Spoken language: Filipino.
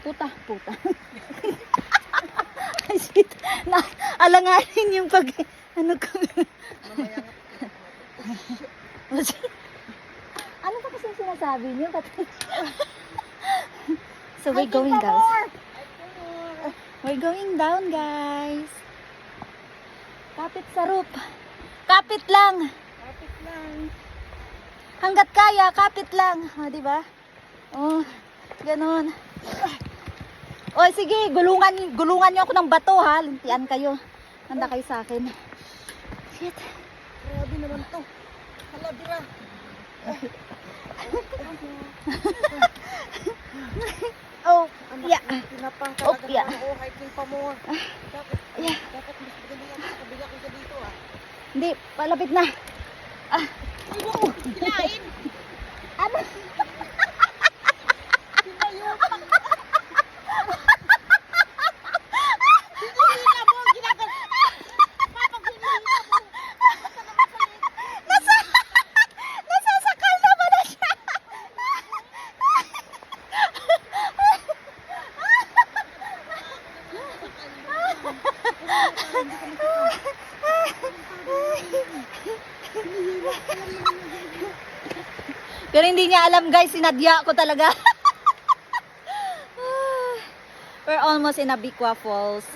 Puta. Ay, shit. Na, alanganin yung pag, ano ko. Ano pa kasi sinasabi niyo? So we're going down. We're going down, guys. Kapit sa roof. Kapit lang. Hanggat kaya, kapit lang. O, diba? Oh, ganun. O, sige, gulungan niyo ako ng bato, ha? Lintian kayo. Handa kayo sa akin. Shit. Grabe naman to. Hala, bira. Oh, yeah. Pinapang Oh, talaga yeah. ako. Hiking pa mo. Yeah. Dapat mas magaling ako sa kabila kaysa dito, ah. Hindi, palapit na. Ah. Kinain. Ano? Nasasakal na ba na siya? Pero hindi niya alam, guys, sinadya ko talaga. We're almost in Abicua Falls.